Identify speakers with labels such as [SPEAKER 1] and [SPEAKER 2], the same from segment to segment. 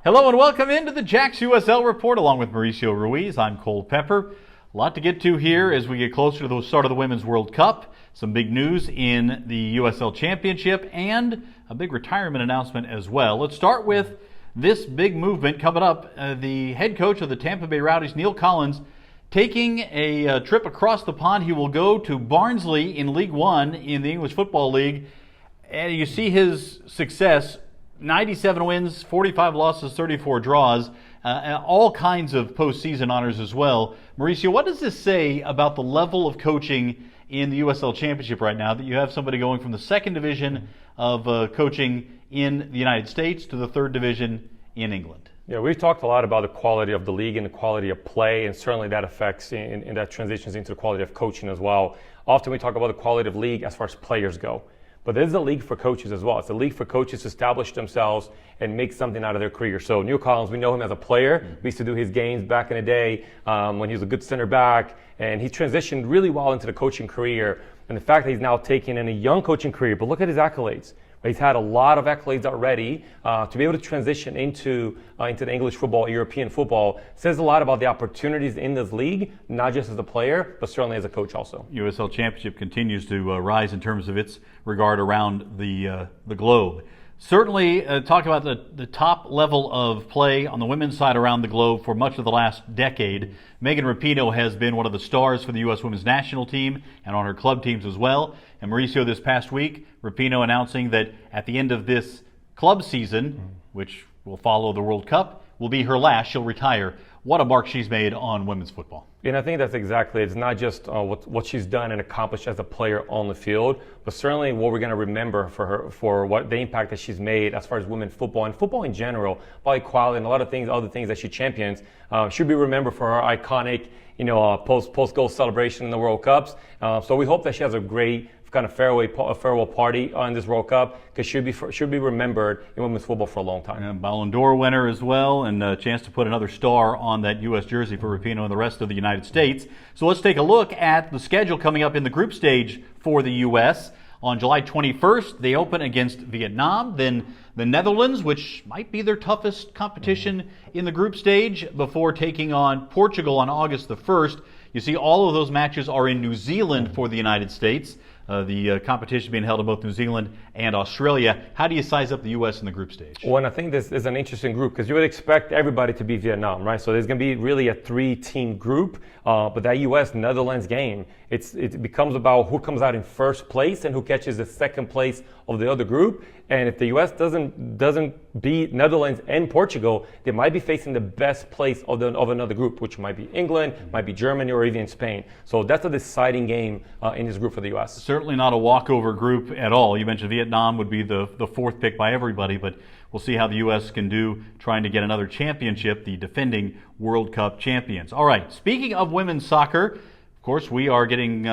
[SPEAKER 1] Hello and welcome into the JaxUSL Report along with Mauricio Ruiz. I'm Cole Pepper. A lot to get to here as we get closer to the start of the Women's World Cup. Some big news in the USL Championship and a big retirement announcement as well. Let's start with this big movement coming up. The head coach of the Tampa Bay Rowdies, Neill Collins, taking a trip across the pond. He will go to Barnsley in League One in the English Football League. And you see his success. 97 wins, 45 losses, 34 draws, all kinds of postseason honors as well. Mauricio, what does this say about the level of coaching in the USL Championship right now, that you have somebody going from the second division of coaching in the United States to the third division in England?
[SPEAKER 2] Yeah, we've talked a lot about the quality of the league and the quality of play, and certainly that affects and that transitions into the quality of coaching as well. Often we talk about the quality of league as far as players go. But this is a league for coaches as well. It's a league for coaches to establish themselves and make something out of their career. So Neill Collins, we know him as a player. We used to do his games back in the day when he was a good center back. And he transitioned really well into the coaching career. And the fact that he's now taking in a young coaching career, but look at his accolades. He's had a lot of accolades already. To be able to transition into the English football, European football, says a lot about the opportunities in this league, not just as a player, but certainly as a coach also.
[SPEAKER 1] USL Championship continues to rise in terms of its regard around the globe. Certainly, talk about the top level of play on the women's side around the globe for much of the last decade. Megan Rapinoe has been one of the stars for the U.S. women's national team and on her club teams as well. And Mauricio, this past week, Rapinoe announcing that at the end of this club season, which will follow the World Cup, will be her last. She'll retire. What a mark she's made on women's football.
[SPEAKER 2] And I think that's exactly, it's not just what she's done and accomplished as a player on the field, but certainly what we're going to remember for her, for what the impact that she's made as far as women's football and football in general, about equality and a lot of things, other things that she champions. Should be remembered for her iconic, post-goal celebration in the World Cups. So we hope that she has a great kind of farewell party on this World Cup, because should be remembered in women's football for a long time.
[SPEAKER 1] And Ballon d'Or winner as well, and a chance to put another star on that U.S. jersey for Rapinoe and the rest of the United States. So let's take a look at the schedule coming up in the group stage for the U.S. On July 21st, they open against Vietnam, then the Netherlands, which might be their toughest competition in the group stage, before taking on Portugal on August the 1st. You see, all of those matches are in New Zealand for the United States. The competition being held in both New Zealand and Australia. How do you size up the U.S. in the group stage?
[SPEAKER 2] Well, and I think this is an interesting group, because you would expect everybody to be Vietnam, right? So there's going to be really a three-team group. But that U.S.-Netherlands game, it becomes about who comes out in first place and who catches the second place of the other group. And if the U.S. doesn't beat Netherlands and Portugal, they might be facing the best place of another group, which might be England, might be Germany, or even Spain. So that's a deciding game in this group for the U.S.
[SPEAKER 1] Certainly not a walkover group at all. You mentioned Vietnam would be the fourth pick by everybody, but we'll see how the U.S. can do trying to get another championship, the defending World Cup champions. All right, speaking of women's soccer, of course, we are getting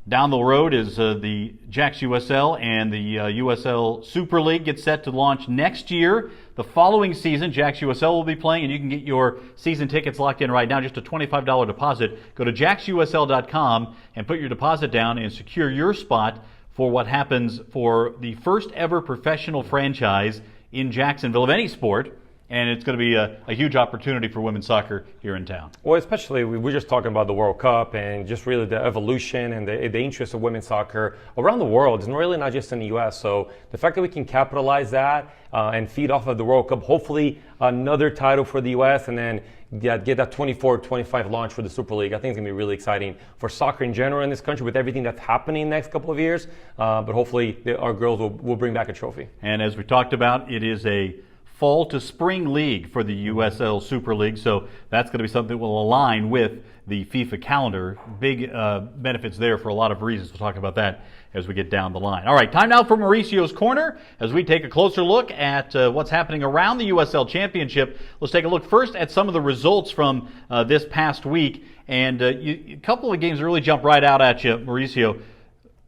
[SPEAKER 1] down the road as the JaxUSL and the USL Super League get set to launch next year. The following season, JaxUSL will be playing, and you can get your season tickets locked in right now. Just a $25 deposit. Go to JaxUSL.com and put your deposit down and secure your spot for what happens for the first ever professional franchise in Jacksonville of any sport. And it's going to be a huge opportunity for women's soccer here in town.
[SPEAKER 2] Well, especially, we're just talking about the World Cup and just really the evolution and the interest of women's soccer around the world. It's really not just in the U.S. So the fact that we can capitalize that and feed off of the World Cup, hopefully another title for the U.S. and then get that 24-25 launch for the Super League, I think it's going to be really exciting for soccer in general in this country with everything that's happening in the next couple of years. But hopefully our girls will bring back a trophy.
[SPEAKER 1] And as we talked about, it is a fall to spring league for the USL Super League, so that's going to be something that will align with the FIFA calendar. Big benefits there for a lot of reasons. We'll talk about that as we get down the line. All right, time now for Mauricio's Corner as we take a closer look at what's happening around the USL Championship. Let's take a look first at some of the results from this past week, and a couple of games really jump right out at you, Mauricio.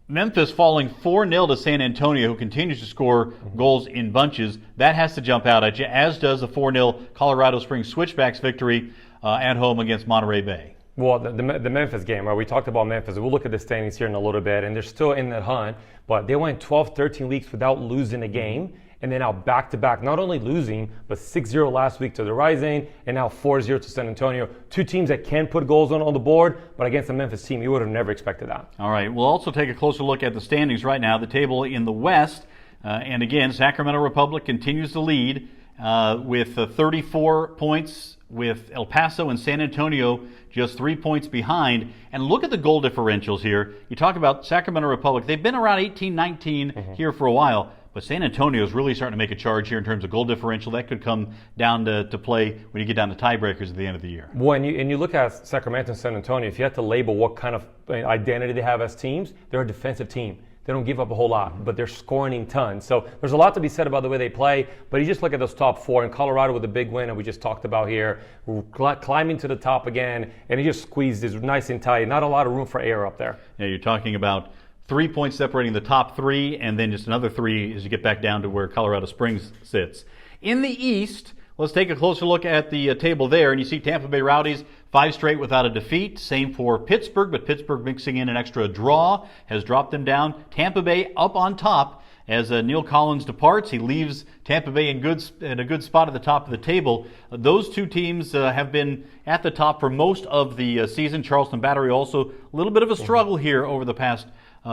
[SPEAKER 1] Memphis falling 4-0 to San Antonio, who continues to score goals in bunches. That has to jump out at you, as does the 4-0 Colorado Springs Switchbacks victory at home against Monterey Bay.
[SPEAKER 2] Well, the Memphis game, right? We talked about Memphis. We'll look at the standings here in a little bit, and they're still in that hunt, but they went 12, 13 weeks without losing a game. and then now back-to-back, not only losing, but 6-0 last week to the Rising, and now 4-0 to San Antonio. Two teams that can put goals on the board, but against a Memphis team, you would have never expected that.
[SPEAKER 1] All right, we'll also take a closer look at the standings right now, the table in the West. And again, Sacramento Republic continues to lead with 34 points, with El Paso and San Antonio just 3 points behind. And look at the goal differentials here. You talk about Sacramento Republic. They've been around 18-19 here for a while, but San Antonio is really starting to make a charge here in terms of goal differential. That could come down to play when you get down to tiebreakers at the end of the year.
[SPEAKER 2] When you look at Sacramento and San Antonio, if you had to label what kind of identity they have as teams, they're a defensive team. They don't give up a whole lot, but they're scoring tons. So there's a lot to be said about the way they play, but you just look at those top four, and Colorado with a big win, and we just talked about here, climbing to the top again, and he just squeezed this nice and tight. Not a lot of room for error up there.
[SPEAKER 1] Yeah, you're talking about 3 points separating the top three, and then just another 3 as you get back down to where Colorado Springs sits. In the East, let's take a closer look at the table there, and you see Tampa Bay Rowdies 5 straight without a defeat. Same for Pittsburgh, but Pittsburgh mixing in an extra draw has dropped them down. Tampa Bay up on top as Neill Collins departs. He leaves Tampa Bay in a good spot at the top of the table. Those two teams have been at the top for most of the season. Charleston Battery also a little bit of a struggle here over the past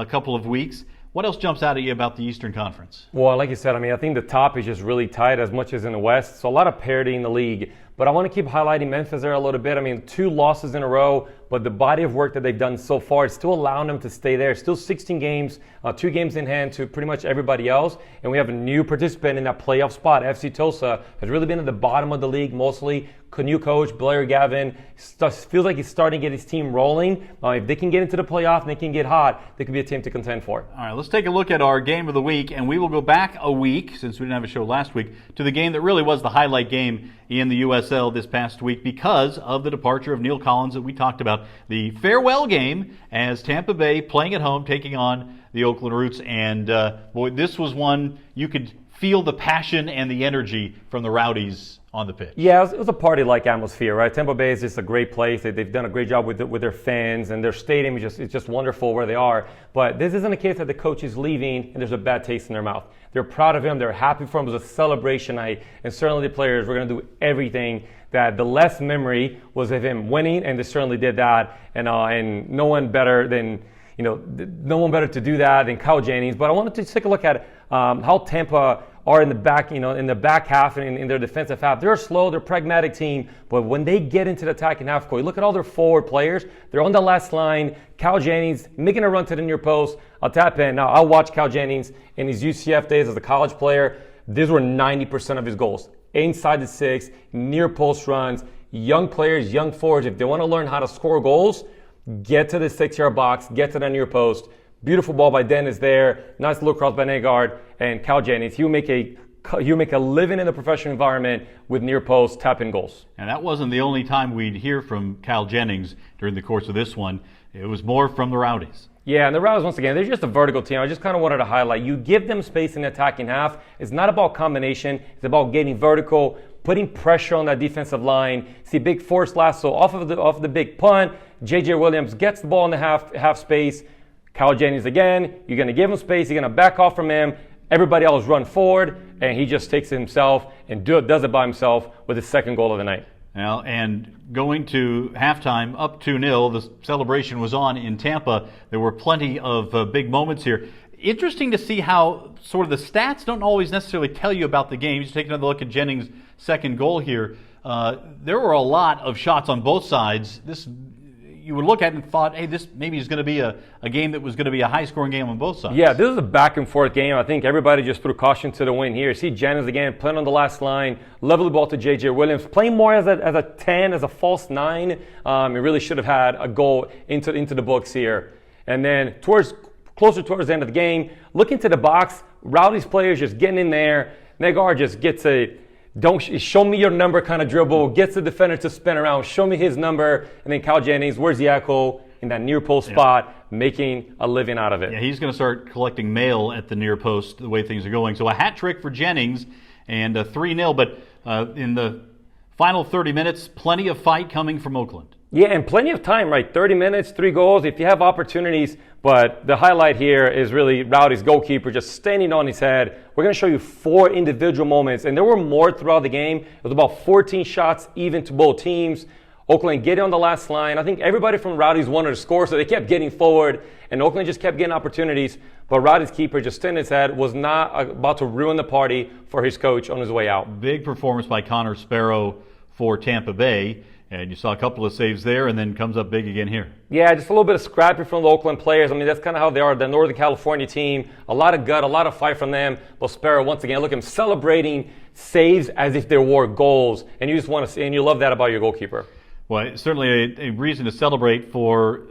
[SPEAKER 1] couple of weeks. What else jumps out at you about the Eastern Conference?
[SPEAKER 2] Well, like you said, I think the top is just really tight as much as in the West. So a lot of parity in the league. But I want to keep highlighting Memphis there a little bit. 2 losses in a row, but the body of work that they've done so far is still allowing them to stay there. Still 16 games, 2 games in hand to pretty much everybody else. And we have a new participant in that playoff spot. FC Tulsa has really been at the bottom of the league mostly. New coach, Blair Gavin, feels like he's starting to get his team rolling. If they can get into the playoff and they can get hot, they could be a team to contend for.
[SPEAKER 1] All right, let's take a look at our game of the week, and we will go back a week, since we didn't have a show last week, to the game that really was the highlight game in the USL this past week because of the departure of Neill Collins that we talked about. The farewell game as Tampa Bay playing at home, taking on the Oakland Roots, and boy, this was one you could feel the passion and the energy from the Rowdies on the pitch.
[SPEAKER 2] Yeah, it was a party-like atmosphere, right? Tampa Bay is just a great place. They've done a great job with their fans, and their stadium is just wonderful where they are. But this isn't a case that the coach is leaving and there's a bad taste in their mouth. They're proud of him. They're happy for him. It was a celebration night, and certainly the players were going to do everything. That the last memory was of him winning, and they certainly did that. And no one better than no one better to do that than Kyle Jennings. But I wanted to take a look at how Tampa are in the back, in the back half and in their defensive half. They're a slow, they're a pragmatic team, but when they get into the attacking half court, look at all their forward players. They're on the last line. Kyle Jennings making a run to the near post. I'll tap in. Now, I'll watch Kyle Jennings in his UCF days as a college player. These were 90% of his goals. Inside the 6, near post runs, young players, young forwards. If they want to learn how to score goals, get to the 6-yard box, get to the near post. Beautiful ball by Dennis there. Nice little cross by Negard and Kyle Jennings. He'll make a living in the professional environment with near post tap-in goals.
[SPEAKER 1] And that wasn't the only time we'd hear from Kyle Jennings during the course of this one. It was more from the Rowdies.
[SPEAKER 2] Yeah, and the Rowdies, once again, they're just a vertical team. I just kind of wanted to highlight, you give them space in the attacking half. It's not about combination. It's about getting vertical, putting pressure on that defensive line. See, big force lasso off of the big punt. J.J. Williams gets the ball in the half space. Kyle Jennings again, you're going to give him space, you're going to back off from him. Everybody else run forward, and he just takes it himself and does it by himself with his second goal of the night.
[SPEAKER 1] Well, and going to halftime, up 2-0, the celebration was on in Tampa. There were plenty of big moments here. Interesting to see how sort of the stats don't always necessarily tell you about the game. Just take another look at Jennings' second goal here. There were a lot of shots on both sides. You would look at it and thought, hey, this maybe is going to be a game that was going to be a high-scoring game on both sides.
[SPEAKER 2] Yeah, this is a back-and-forth game. I think everybody just threw caution to the wind here. See Jennings again playing on the last line, level the ball to J.J. Williams, playing more as a 10, as a false 9. He really should have had a goal into the books here. And then closer towards the end of the game, look into the box. Rowdies players just getting in there. Negar just gets don't show me your number kind of dribble, gets the defender to spin around, show me his number, and then Kyle Jennings, where's the echo in that near post spot, making a living out of it.
[SPEAKER 1] Yeah, he's going to start collecting mail at the near post the way things are going. So a hat trick for Jennings and 3-0, but in the final 30 minutes, plenty of fight coming from Oakland.
[SPEAKER 2] Yeah, and plenty of time, right? 30 minutes, 3 goals, if you have opportunities. But the highlight here is really Rowdy's goalkeeper just standing on his head. We're going to show you 4 individual moments, and there were more throughout the game. It was about 14 shots even to both teams. Oakland getting on the last line. I think everybody from Rowdy's wanted to score, so they kept getting forward, and Oakland just kept getting opportunities. But Rowdy's keeper just standing his head, was not about to ruin the party for his coach on his way out.
[SPEAKER 1] Big performance by Connor Sparrow for Tampa Bay. And you saw a couple of saves there, and then comes up big again here.
[SPEAKER 2] Yeah, just a little bit of scrappy from the Oakland players. I mean, that's kind of how they are, the Northern California team. A lot of gut, a lot of fight from them. But Sparrow, once again, look at him celebrating saves as if they were goals. And you just want to see, and you love that about your goalkeeper.
[SPEAKER 1] Well, it's certainly a reason to celebrate for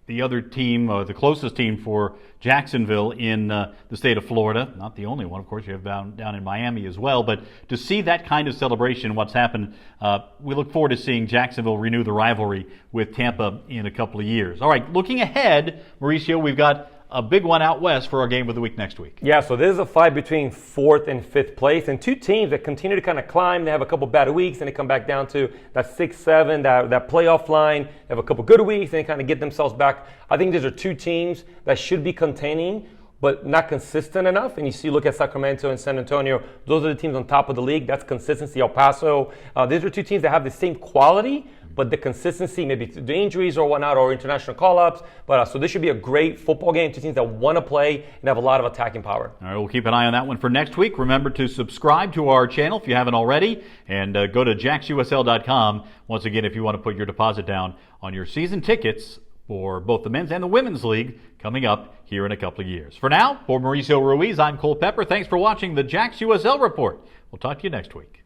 [SPEAKER 1] the other team, the closest team for Jacksonville in the state of Florida. Not the only one, of course. You have down in Miami as well. But to see that kind of celebration, what's happened, we look forward to seeing Jacksonville renew the rivalry with Tampa in a couple of years. All right, looking ahead, Mauricio, we've got a big one out west for our game of the week next week.
[SPEAKER 2] Yeah, so this is a fight between 4th and 5th place, and 2 teams that continue to kind of climb. They have a couple bad weeks, and they come back down to that 6-7, that playoff line. They have a couple good weeks, and they kind of get themselves back. I think these are 2 teams that should be containing, but not consistent enough. And you see, look at Sacramento and San Antonio. Those are the teams on top of the league. That's consistency. El Paso. These are 2 teams that have the same quality, but the consistency, maybe the injuries or whatnot, or international call-ups. But so this should be a great football game. 2 teams that want to play and have a lot of attacking power.
[SPEAKER 1] All right, we'll keep an eye on that one for next week. Remember to subscribe to our channel if you haven't already, and go to JaxUSL.com once again if you want to put your deposit down on your season tickets for both the men's and the women's league coming up here in a couple of years. For now, for Mauricio Ruiz, I'm Cole Pepper. Thanks for watching the JaxUSL Report. We'll talk to you next week.